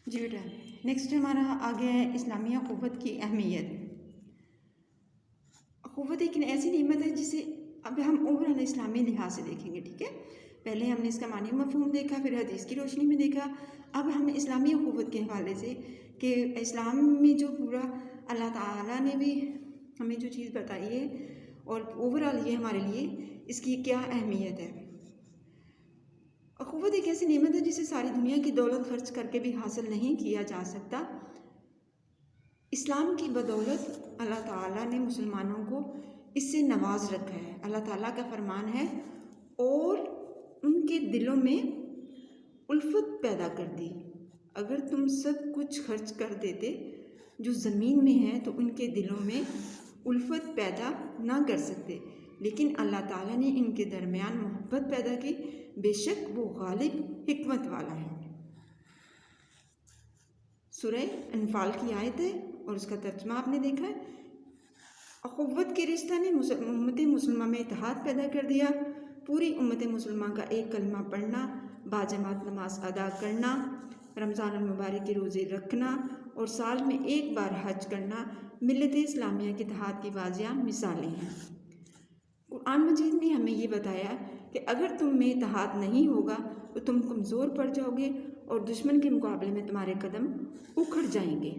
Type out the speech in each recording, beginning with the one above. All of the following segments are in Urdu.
جی بیٹا، نیکسٹ ہمارا آ گیا ہے اسلامی اخوت کی اہمیت۔ اخوت ایک ایسی نعمت ہے جسے اب ہم اوورآل اسلامی لحاظ سے دیکھیں گے، ٹھیک ہے؟ پہلے ہم نے اس کا معنی مفہوم دیکھا، پھر حدیث کی روشنی میں دیکھا، اب ہم اسلامی اخوت کے حوالے سے کہ اسلام میں جو پورا اللہ تعالیٰ نے بھی ہمیں جو چیز بتائی ہے اور اوورآل یہ ہمارے لیے اس کی کیا اہمیت ہے۔ اخوت ایک ایسی نعمت ہے جسے ساری دنیا کی دولت خرچ کر کے بھی حاصل نہیں کیا جا سکتا۔ اسلام کی بدولت اللہ تعالیٰ نے مسلمانوں کو اس سے نواز رکھا ہے۔ اللہ تعالیٰ کا فرمان ہے اور ان کے دلوں میں الفت پیدا کر دی۔ اگر تم سب کچھ خرچ کر دیتے جو زمین میں ہے تو ان کے دلوں میں الفت پیدا نہ کر سکتے، لیکن اللہ تعالیٰ نے ان کے درمیان محبت پیدا کی، بے شک وہ غالب حکمت والا ہے۔ سورہ انفال کی آیت ہے اور اس کا ترجمہ آپ نے دیکھا ہے۔ اخوت کے رشتہ نے امت مسلمہ میں اتحاد پیدا کر دیا۔ پوری امت مسلمہ کا ایک کلمہ پڑھنا، باجماعت نماز ادا کرنا، رمضان المبارک کے روزے رکھنا اور سال میں ایک بار حج کرنا ملت اسلامیہ کے اتحاد کی واضح مثالیں ہیں۔ قرآن مجید نے ہمیں یہ بتایا کہ اگر تم میں اتحاد نہیں ہوگا تو تم کمزور پڑ جاؤ گے اور دشمن کے مقابلے میں تمہارے قدم اکھڑ جائیں گے۔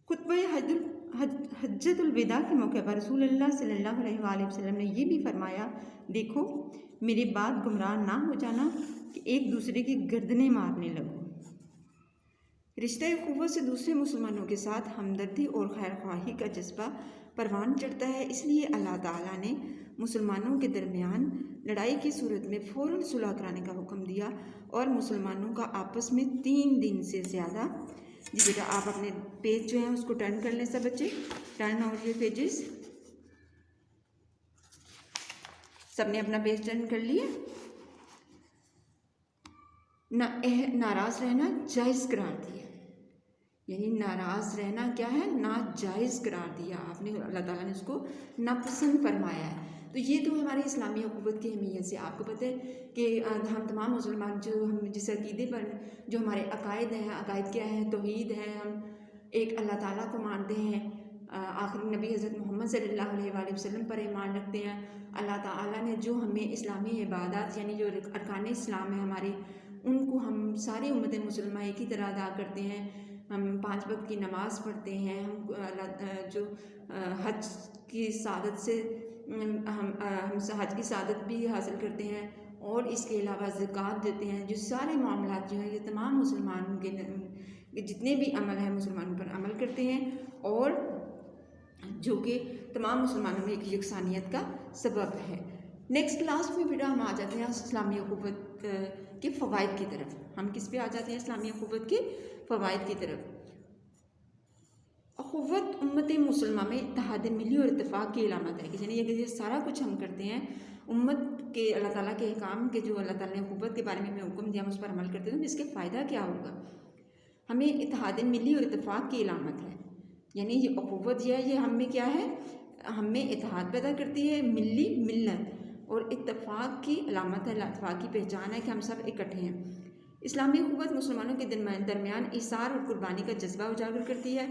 خطبہ حجۃ الوداع کے موقع پر رسول اللہ صلی اللہ علیہ وآلہ وسلم نے یہ بھی فرمایا، دیکھو میرے بعد گمراہ نہ ہو جانا کہ ایک دوسرے کی گردنیں مارنے لگو۔ رشتہ اخوت سے دوسرے مسلمانوں کے ساتھ ہمدردی اور خیر خواہی کا جذبہ پروان چڑھتا ہے، اس لیے اللہ تعالیٰ نے مسلمانوں کے درمیان لڑائی کی صورت میں فوراً صلح کرانے کا حکم دیا اور مسلمانوں کا آپس میں 3 دن سے زیادہ۔ جی بیٹا آپ اپنے پیج جو ہیں اس کو ٹرن کر لیں، سب بچے ٹرن اور یہ پیجز سب نے اپنا پیج ٹرن کر لیا۔ ناراض رہنا جائز قرار دیا، یعنی ناراض رہنا کیا ہے، ناجائز قرار دیا آپ نے، اللہ تعالیٰ نے اس کو ناپسند فرمایا ہے۔ تو یہ تو ہماری اسلامی اخوت کی اہمیت سے آپ کو پتہ ہے کہ ہم تمام مسلمان جو ہم جس عقیدے پر جو ہمارے عقائد ہیں، عقائد کیا ہے، توحید ہے، ہم ایک اللہ تعالیٰ کو مانتے ہیں، آخری نبی حضرت محمد صلی اللہ علیہ وآلہ وسلم پر ایمان رکھتے ہیں۔ اللہ تعالیٰ نے جو ہمیں اسلامی عبادات یعنی جو ارکان اسلام ہیں ہمارے، ان کو ہم ساری امت مسلمہ ایک ہی طرح ادا کرتے ہیں۔ ہم 5 وقت کی نماز پڑھتے ہیں، ہم جو حج کی سعادت سے ہم حج کی سعادت بھی حاصل کرتے ہیں اور اس کے علاوہ زکوٰۃ دیتے ہیں۔ جو سارے معاملات جو ہیں یہ تمام مسلمانوں کے جتنے بھی عمل ہیں مسلمانوں پر عمل کرتے ہیں اور جو کہ تمام مسلمانوں میں ایک یکسانیت کا سبب ہے۔ نیکسٹ کلاس میں بیٹا ہم آ جاتے ہیں اسلامی اخوت کے فوائد کی طرف۔ ہم کس پہ آ جاتے ہیں؟ اسلامی اخوت کے فوائد کی طرف۔ اخوت امت مسلمہ میں اتحاد ملی اور اتفاق کی علامت ہے کہ یعنی یہ سارا کچھ ہم کرتے ہیں امت کے اللہ تعالیٰ کے احکام کے جو اللہ تعالیٰ نے اخوت کے بارے میں ہمیں حکم دیا ہم اس پر عمل کرتے ہیں تو اس کے فائدہ کیا ہوگا؟ ہمیں اتحاد ملی اور اتفاق کی علامت ہے، یعنی یہ اخوت یہ ہم میں کیا ہے، ہم میں اتحاد پیدا کرتی ہے، ملی ملت، اور اتفاق کی علامت ہے، اتفاق کی پہچان ہے کہ ہم سب اکٹھے ہیں۔ اسلامی اخوت مسلمانوں کے درمیان ایثار اور قربانی کا جذبہ اجاگر کرتی ہے۔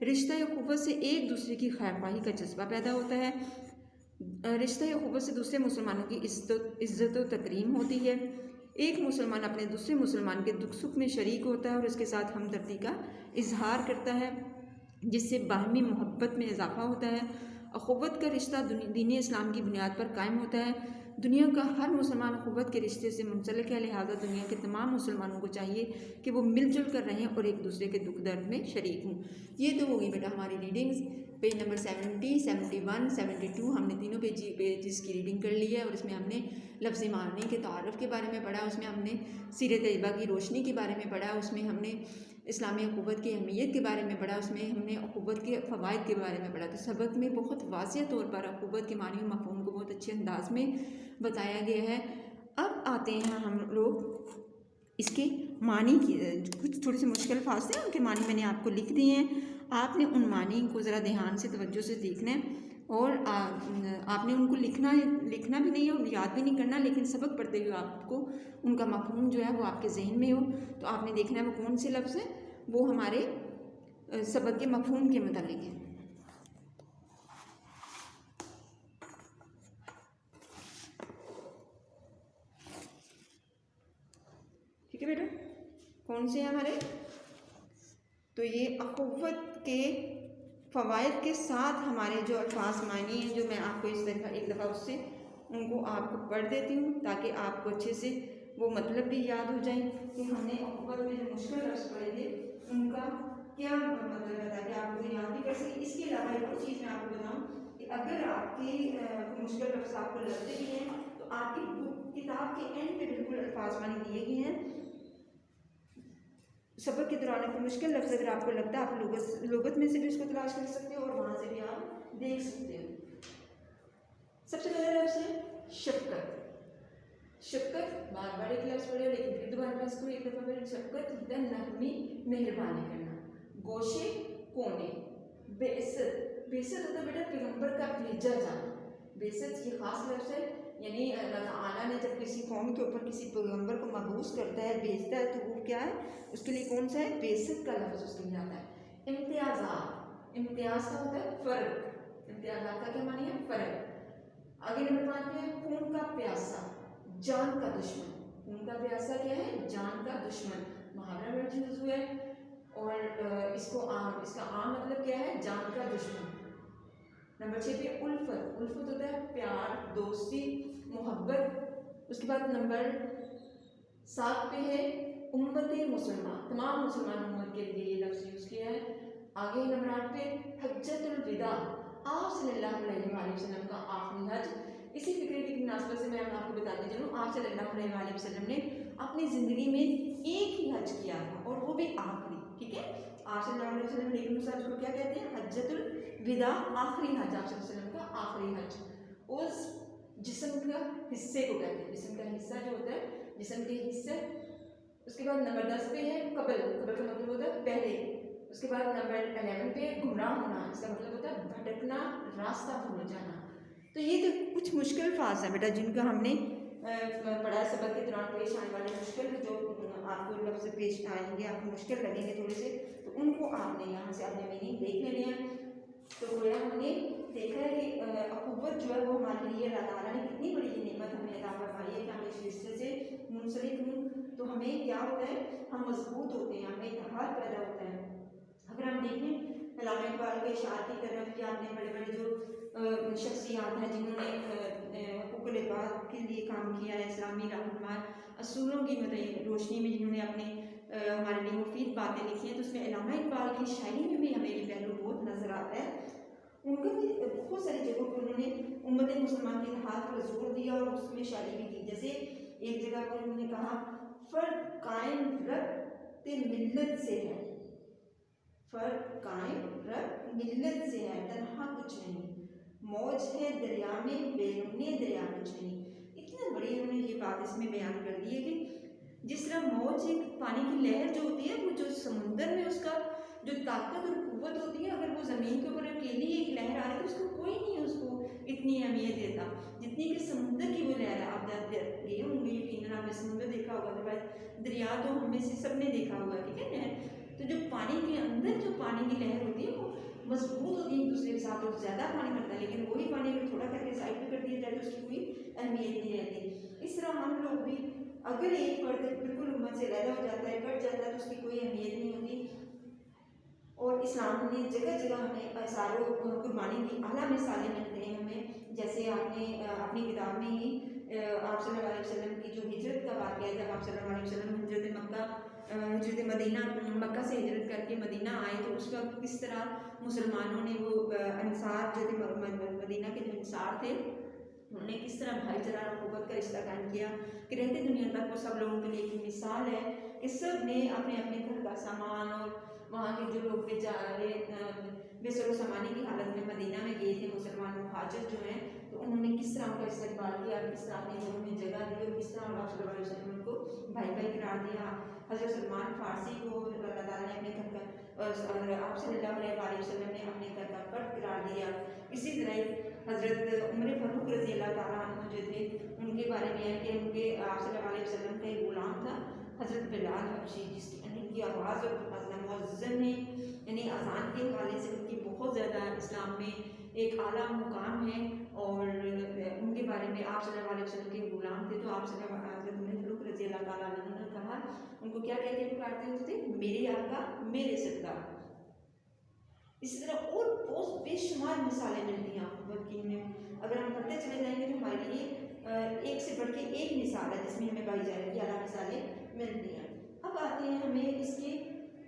رشتہ اخوت سے ایک دوسرے کی خیر خواہی کا جذبہ پیدا ہوتا ہے۔ رشتہ اخوت سے دوسرے مسلمانوں کی عزت و تکریم ہوتی ہے۔ ایک مسلمان اپنے دوسرے مسلمان کے دکھ سکھ میں شریک ہوتا ہے اور اس کے ساتھ ہمدردی کا اظہار کرتا ہے جس سے باہمی محبت میں اضافہ ہوتا ہے۔ اخوت کا رشتہ دین اسلام کی بنیاد پر قائم ہوتا ہے۔ دنیا کا ہر مسلمان اخوت کے رشتے سے منسلک ہے، لہٰذا دنیا کے تمام مسلمانوں کو چاہیے کہ وہ مل جل کر رہیں اور ایک دوسرے کے دکھ درد میں شریک ہوں۔ یہ تو ہوگی بیٹا ہماری ریڈنگز، پیج نمبر 70، 71، 72 ہم نے تینوں پیجز کی ریڈنگ کر لی ہے اور اس میں ہم نے لفظ معنی کے تعارف کے بارے میں پڑھا، اس میں ہم نے سیر طیبہ کی روشنی کے بارے میں پڑھا، اس میں ہم نے اسلامی اخوت کی اہمیت کے بارے میں پڑھا، اس میں ہم نے اخوت کے فوائد کے بارے میں پڑھا۔ تو سبق میں بہت واضح طور پر اخوت کے معنی و مفہوم کو بہت اچھے انداز میں بتایا گیا ہے۔ اب آتے ہیں ہم لوگ اس کے معنی کی، کچھ تھوڑے سے مشکل الفاظ ہیں ان کے معنی میں نے آپ کو لکھ دیے ہیں، آپ نے ان معنی کو ذرا دھیان سے توجہ سے دیکھنا ہے اور آپ نے ان کو لکھنا بھی نہیں ہے اور یاد بھی نہیں کرنا، لیکن سبق پڑھتے ہوئے آپ کو ان کا مفہوم جو ہے وہ آپ کے ذہن میں ہو. تو آپ نے دیکھنا ہے وہ کون سے لفظ ہیں، وہ ہمارے سبق کے مفہوم کے متعلق ہیں. ٹھیک ہے بیٹا، کون سے ہیں ہمارے؟ تو یہ اخوت کے فوائد کے ساتھ ہمارے جو الفاظ معنی ہیں، جو میں آپ کو اس طرح ایک دفعہ اس سے ان کو آپ کو پڑھ دیتی ہوں تاکہ آپ کو اچھے سے وہ مطلب بھی یاد ہو جائیں کہ ہم نے اخوت میں جو مشکل لفظ پڑھے تھے ان کا کیا مطلب ہے، تاکہ آپ کو یاد بھی کر سکیں. اس کے علاوہ ایک اور چیز میں آپ کو بتاؤں کہ اگر آپ کی مشکل لفظ آپ کو لگتے بھی ہیں تو آپ کی کتاب کے اینڈ پہ بالکل الفاظ معنی دیے گئے ہیں. سبق کے دوران کوئی مشکل لفظ اگر آپ کو لگتا ہے، آپ لغت میں سے بھی اس کو تلاش کر سکتے ہو اور وہاں سے بھی آپ دیکھ سکتے ہو. سب سے پہلا لفظ ہے شفقت. شفقت بار بار ایک لفظ پڑھے لیکن پھر دوبارہ میں اس کو ایک دفعہ پڑھے. شفقت نرمی، مہربانی کرنا. گوشے کونے. بعثت. بعثت ہوتا ہے بیٹا پیغمبر کا بھیجا جانا. بعثت یہ خاص لفظ ہے، یعنی اللہ تعالیٰ نے جب کسی قوم کے اوپر کسی پیغمبر کو مبعوث کرتا ہے، بھیجتا ہے، تو وہ کیا ہے، اس کے لیے کون سا ہے؟ بعثت کا لفظ اس کے لیے آتا ہے. امتیازات. امتیاز کا ہوتا ہے فرق. امتیازات کا کیا معنی ہے؟ فرق. آگے نمبر 5 ہے خون کا پیاسا، جان کا دشمن. خون کا پیاسا کیا ہے؟ جان کا دشمن. محاورہ ورڈ یوز ہوا ہے اور اس کا عام مطلب کیا ہے؟ جان کا دشمن. نمبر 6 پہ الفت. الفت ہوتا ہے پیار، دوستی، محبت. اس کے بعد نمبر 7 پہ ہے امت مسلمہ. تمام مسلمان امت کے لیے یہ لفظ یوز کیا ہے. آگے نمبر 8 پہ حجۃ الوداع. آپ صلی اللہ علیہ وآلہ وسلم کا آخری حج. اسی فکرے کی مناسبت سے میں آپ کو بتاتی چلوں، آپ صلی اللہ علیہ وآلہ وسلم نے اپنی زندگی میں ایک ہی حج کیا تھا اور وہ بھی آخری. ٹھیک ہے، آپ صلی اللہ علیہ وسلم لیکن اس کو کیا کہتے ہیں؟ حجۃ الوداع، آخری حج. آپ صلی اللہ علیہ وسلم کا آخری حج. اس جسم کا حصے کو کہتے ہیں. جسم کا حصہ جو ہوتا ہے، جسم کے حصے. اس کے بعد نمبر 10 پہ ہے قبل. قبل کا مطلب ہوتا ہے پہلے. اس کے بعد نمبر 11 پہ گمراہ ہونا. اس کا مطلب ہوتا ہے بھٹکنا، راستہ بھول جانا. تو یہ تو کچھ مشکل الفاظ ہیں بیٹا جن کا ہم نے پڑھا سبق کے دوران. پیش آنے والے مشکل جو آپ کو لفظ پیش آئیں گے، آپ کو مشکل لگیں گے تھوڑے سے، تو ان کو آپ نے یہاں سے اپنے میننگ دیکھ لینے ہیں. تو گویا ہم نے دیکھا ہے کہ اخوت جو ہے وہ ہمارے لیے اللہ تعالیٰ نے کتنی بڑی نعمت ہمیں عطا فرمائی ہے کہ ہم اس رشتے سے منسلک ہوں تو ہمیں کیا ہوتا ہے؟ ہم مضبوط ہوتے ہیں، ہمیں اتحاد پیدا ہوتا ہے. اگر ہم دیکھیں علامہ اقبال کے اشعار کی طرف، یا اپنے بڑے بڑے جو شخصیات ہیں جنہوں نے حقوق العباد کے لیے کام کیا ہے، اسلامی رہنما اصولوں کی روشنی میں جنہوں نے اپنے ہمارے لیے مفید باتیں لکھی ہیں، تو اس میں علامہ اقبال کی شاعری میں بھی ہمیں یہ پہلو بہت نظر آتا ہے. ان کا بھی بہت ساری جگہوں پر انہوں نے امت مسلمان کے اتحاد پر زور دیا اور اس میں شاعری بھی کی. جیسے ایک جگہ پر انہوں نے کہا فرق قائم رب ملت سے ہے. فرق قائم رب ملت سے ہے، تنہا کچھ نہیں. موج ہے دریا میں، بیرون دریا کچھ نہیں. اتنا بڑی انہوں نے یہ بات اس میں بیان کر دی ہے کہ جس طرح موج ایک پانی کی لہر جو ہوتی ہے، وہ جو سمندر میں اس کا جو طاقت اور قوت ہوتی ہے، اگر وہ زمین کے اوپر اکیلی ایک لہر آ رہی ہے تو اس کو کوئی نہیں اس کو اتنی اہمیت دیتا جتنی کہ سمندر کی وہ لہر ہے. آپ گئے ہوں گے یقیناً، آپ نے سمندر دیکھا ہوگا، ادروائز دریا تو ہم میں سے سب نے دیکھا ہوگا. ٹھیک ہے، تو جو پانی کے اندر جو پانی کی لہر ہوتی ہے وہ مضبوط ہوتی ہے ایک دوسرے کے ساتھ اور زیادہ پانی کرتا ہے، لیکن وہی پانی اگر تھوڑا کر کے سائڈ پہ کر دیا جائے تو اس کی کوئی اہمیت نہیں رہتی. اس طرح ہم لوگ بھی اگر ایک فرد بالکل امت سے علیحدہ ہو جاتا ہے، کٹ جاتا ہے، تو اس کی کوئی اہمیت نہیں ہوتی. اور اسلام نے جگہ جگہ ہمیں اثار و قربانی کی اعلیٰ مثالیں ملتے ہیں ہمیں. جیسے آپ نے اپنی کتاب میں ہی آپ صلی اللہ علیہ وسلم کی جو ہجرت کا واقعہ ہے، جب آپ صلی اللہ علیہ وسلم ہجرت مدینہ، مکہ سے ہجرت کر کے مدینہ آئے، تو اس وقت کس طرح مسلمانوں نے وہ انصار جو تھے، مدینہ کے جو انصار تھے، انہوں نے کس طرح بھائی چارہ اور قوت کا رشتہ قائم کیا کہ رہتے دنیا تک وہ سب لوگوں کے لیے ایک مثال ہے کہ سب نے اپنے اپنے گھر کا سامان اور وہاں کے جو لوگ بے سر و سامانی کی حالت میں مدینہ میں گئے تھے، مسلمان مہاجر جو ہیں، تو انہوں نے کس طرح ان کا استقبال کیا، کس طرح اپنے گھروں میں جگہ دی اور کس طرح آپ صلی اللہ علیہ وسلم کو بھائی بھائی قرار دیا. حضرت سلمان فارسی کو اللہ تعالیٰ نے اپنے گھر کا، آپ صلی اللہ علیہ وسلم نے اپنے گھر کا فرد قرار دیا. اسی طرح حضرت عمر فاروق رضی اللہ تعالیٰ عنہ جو تھے ان کے بارے میں ہے کہ ان کے آپ صلی اللہ علیہ وسلم کا ایک غلام تھا حضرت بلال حبشی، جس کی آواز اور مؤذن ہے، یعنی اذان کے حوالے سے ان کی بہت زیادہ اسلام میں ایک اعلیٰ مقام ہے، اور ان کے بارے میں آپ صلی اللہ علیہ وسلم کے غلام تھے، تو آپ صلی اللہ علیہ وسلم عمر فاروق رضی اللہ تعالیٰ عنہ نے کہا، ان کو کیا کہہ کے پکارتے ہوتے تھے؟ میرے آقا میرے سردار۔ اسی طرح اور بہت بے شمار مثالیں ملتی ہیں محبت کی ہمیں، اگر ہم پڑھتے چلے جائیں گے تو ہمارے لیے ایک سے بڑھ کے ایک مثال ہے جس میں ہمیں بھائی چارے کی اعلیٰ مثالیں ملتی ہیں۔ اب آتے ہیں ہمیں اس کے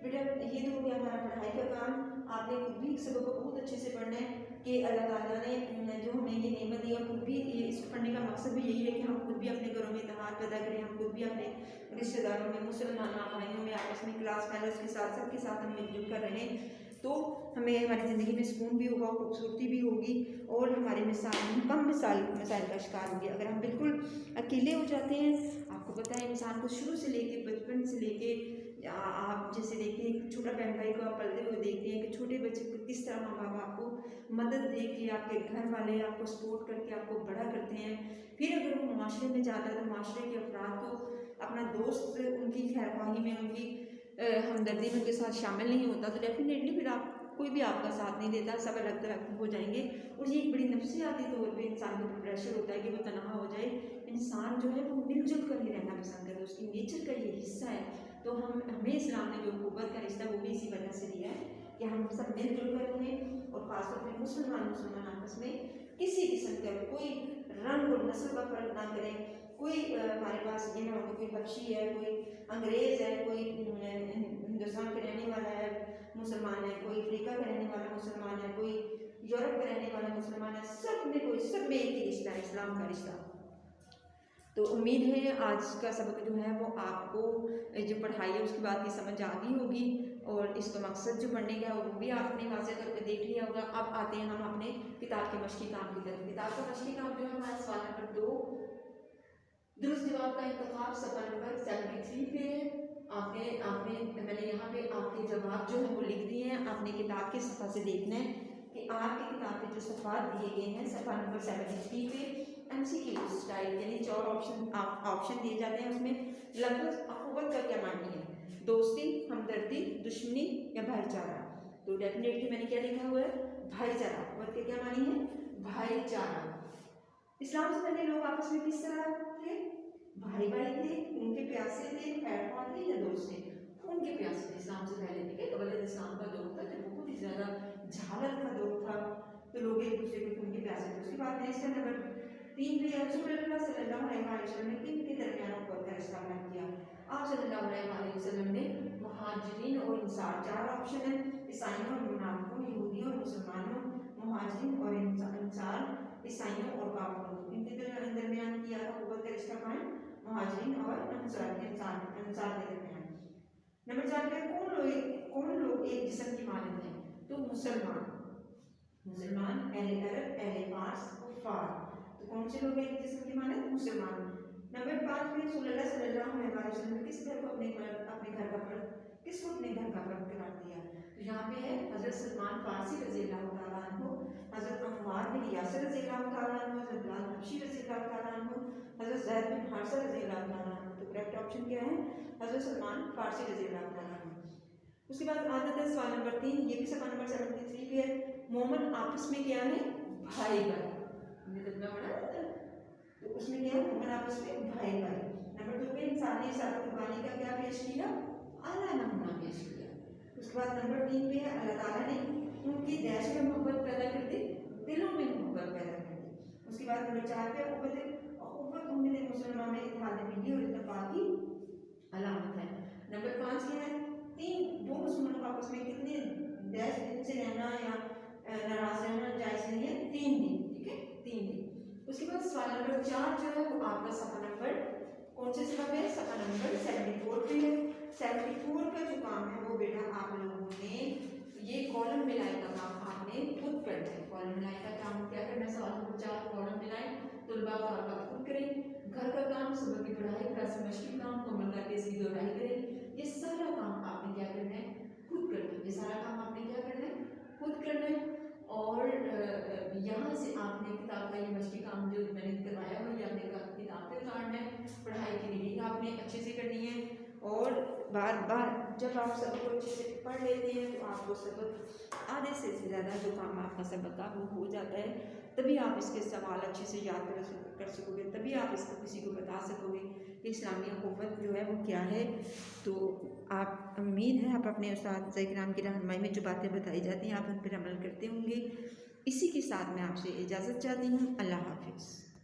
بیٹا، یہ تو ہو گیا ہمارا پڑھائی کا کام، آپ نے خود بھی ایک سبق کو بہت اچھے سے پڑھنا ہے کہ اللہ تعالیٰ نے جو ہمیں یہ نعمت دی، اور خود بھی اس کو پڑھنے کا مقصد بھی یہی ہے کہ ہم خود بھی اپنے گھروں میں اتحاد پیدا کریں، ہم خود بھی اپنے رشتہ داروں میں، مسلمان بھائیوں میں، آپس میں کلاس فیلوز کے ساتھ سب کے ساتھ ہم مل جل کر رہیں، تو ہمیں ہماری زندگی میں سکون بھی ہوگا، خوبصورتی بھی ہوگی، اور ہمارے کم مسائل کا شکار ہوگی۔ اگر ہم بالکل اکیلے ہو جاتے ہیں، آپ کو پتہ ہے انسان کو شروع سے لے کے بچپن سے لے کے آپ جیسے دیکھتے ہیں کہ چھوٹا بہن بھائی کو آپ پلتے ہوئے دیکھتے ہیں کہ چھوٹے بچے کو کس طرح ماں باپ آپ کو مدد دے کے، آپ کے گھر والے آپ کو سپورٹ کر کے آپ کو بڑا کرتے ہیں، پھر اگر وہ معاشرے میں جاتا ہے تو معاشرے کے افراد کو اپنا دوست ان کی خیر خواہی میں، ان کی ہمدردی میں ان کے ساتھ شامل نہیں ہوتا، تو ڈیفینیٹلی پھر آپ کوئی بھی آپ کا ساتھ نہیں دیتا، سب الگ الگ ہو جائیں گے، اور یہ ایک بڑی نفسیاتی طور پہ انسان کے اوپر پریشر ہوتا ہے کہ وہ تنہا ہو جائے۔ انسان جو ہے وہ مل جل کر ہی رہنا پسند کرتا ہے، اس کی نیچر کا یہ حصہ ہے، تو ہمیں اسلام نے جو قوت کا رشتہ وہ بھی اسی وجہ سے دیا ہے کہ ہم سب مل جل کر رہیں، اور خاص طور پہ مسلمان آپس میں کسی قسم کا کوئی رنگ اور نسل کا فرق نہ کریں، کوئی ہمارے پاس یہ نہ ہو کہ کوئی حبشی ہے، کوئی انگریز ہے، کوئی ہندوستان کا رہنے والا ہے مسلمان ہے، کوئی افریقہ کا رہنے والا مسلمان ہے، کوئی یورپ کا رہنے والا مسلمان ہے، سب میں ایک ہی رشتہ ہے، اسلام کا رشتہ۔ تو امید ہے آج کا سبق جو ہے وہ آپ کو جو پڑھائی ہے اس کی بات کی سمجھ آ گئی ہوگی، اور اس کا مقصد جو پڑھنے کا ہے وہ بھی آپ نے واضح طور پہ دیکھ لیا ہوگا۔ اب آتے ہیں ہم اپنے کتاب کے مشقی کام کی طرف۔ کتاب کا مشقی کام جو ہے ہمارا سوال نمبر 2 درست جواب کا انتخاب صفحہ نمبر 73 پہ ہے۔ میں نے یہاں پہ آپ کے جواب جو ہے وہ لکھ دیے ہیں، آپ نے کتاب کے صفحہ سے دیکھنا ہے کہ آپ کی کتاب پہ جو صفحات دیے گئے ہیں صفحہ نمبر 73 پہ ایم سی کیو اسٹائل، یعنی 4 آپشن دیے جاتے ہیں، اس میں لفظ اخوت کا کیا معنی ہے؟ دوستی، ہمدردی، دشمنی یا بھائی چارہ؟ تو ڈیفینیٹلی میں نے کیا لکھا ہوا ہے؟ بھائی چارہ۔ اخوت کے کیا معنی ہے؟ بھائی چارہ۔ اسلام سے پہلے لوگ آپس میں کس طرح تھے؟ بھائی بھائی تھے، ان کے پیاسے تھے، خیر خواہ تھے یا دوست تھے؟ ان کے پیاسے تھے اسلام سے پہلے، ٹھیک ہے؟ قبل اسلام کا دور تھا جو بہت ہی زیادہ جہالت کا دور تھا، تو لوگ ایک دوسرے کو ان کے پیاسے تھے۔ اس کے بعد نیکسٹ نمبر 3 پہ رسول اللہ صلی اللہ علیہ وسلم نے کن کے درمیان اخوت کا رشتہ قائم کیا؟ آپ صلی اللہ علیہ وسلم نے مہاجرین اور انصار، 4 آپشن ہیں، عیسائیوں اور منافقوں، یہودیوں اور مسلمانوں، مہاجرین اور انصار، عیسائیوں اور کافروں، ان کے درمیان کیا تھا اخوت کا رشتہ قائم، مہاجرین اور انصار کے درمیان۔ نمبر 4 پہ کون لوگ ایک جسم کی مانند ہیں؟ تو مسلمان، اہل عرب، اہل فارس، کفار، تو کون سے لوگ ایک جسم کی مانند؟ مسلمان۔ نمبر 5 میں رسول اللہ صلی اللہ علیہ وسلم نے کس گھر کو اپنے گھر کا فرد قرار دیا؟ تو یہاں پہ ہے حضرت سلمان فارسی رضی اللہ تعالیٰ عنہ، حضرت عمار بن یاسر رضی اللہ تعالیٰ عنہ، حضرت بلال حبشی رضی اللہ تعالیٰ عنہ، حضرت زید بن حارثہ رضی اللہ تعالیٰ عنہ۔ تو کریکٹ آپشن کیا ہے؟ حضرت سلمان فارسی رضی اللہ تعالیٰ عنہ۔ اس کے بعد آتا ہے سوال نمبر 3، یہ بھی صفحہ نمبر 73 پہ ہے۔ مومن آپس میں کیا ہے؟ بھائی بھائی۔ ہم نے ترجمہ پڑھا تھا، تو اس میں کیا ہے؟ مومن آپس میں بھائی بھائی۔ نمبر 2 پہ انسانی ساتھ قربانی کا کیا پیش کیا؟ اعلیٰ نمونہ پیش کیا۔ اس کے بعد نمبر 3 پہ ہے اللہ تعالیٰ نے ان کی دہشت میں محبت پیدا کر دی، دلوں میں محبت پیدا کر دی۔ اس کے بعد نمبر 4 پہ اخوت امت مسلمہ میں اتحاد ملی اور اتفاق کی علامت ہے۔ نمبر 5 کیا ہے؟ 2 مسلمانوں کا آپس میں کتنے دن سے رہنا یا ناراض رہنا جائز نہیں ہے؟ 3 دن، ٹھیک ہے؟ 3 دن۔ اس کے بعد سوال نمبر 4 جو ہے وہ آپ کا صفحہ نمبر کون سے صفحہ پہ ہے؟ صفحہ نمبر 74 پہ ہے۔ 74 کا جو کام ہے وہ بیٹا آپ لوگوں نے یہ کالم ملائی کا کام آپ نے خود کرنا ہے۔ کالم ملائی کا کام کیا کرنا ہے؟ سوال نمبر 4 کالم ملائیں، طلباء طالبات خود کریں، گھر کا کام، سبق کی پڑھائی، کلاس مشقی کام مکمل کر کے اس کی دہرائی کریں۔ یہ سارا کام آپ نے کیا کرنا ہے؟ خود کرنا ہے۔ یہ سارا کام آپ نے کیا کرنا ہے؟ خود کرنا ہے۔ اور اور بار بار جب آپ سبق کو اچھے سے پڑھ لیتے ہیں تو آپ کو سبق آدھے سے زیادہ جو کام آپ کا سبق کا وہ ہو جاتا ہے، تبھی آپ اس کے سوال اچھے سے یاد کر سکو گے، تبھی آپ اس کو کسی کو بتا سکو گے کہ اسلامی اخوت جو ہے وہ کیا ہے۔ تو آپ امید ہے آپ اپنے اساتذہ کرام کی رہنمائی میں جو باتیں بتائی جاتی ہیں آپ ان پر عمل کرتے ہوں گے۔ اسی کے ساتھ میں آپ سے اجازت چاہتی ہوں، اللہ حافظ۔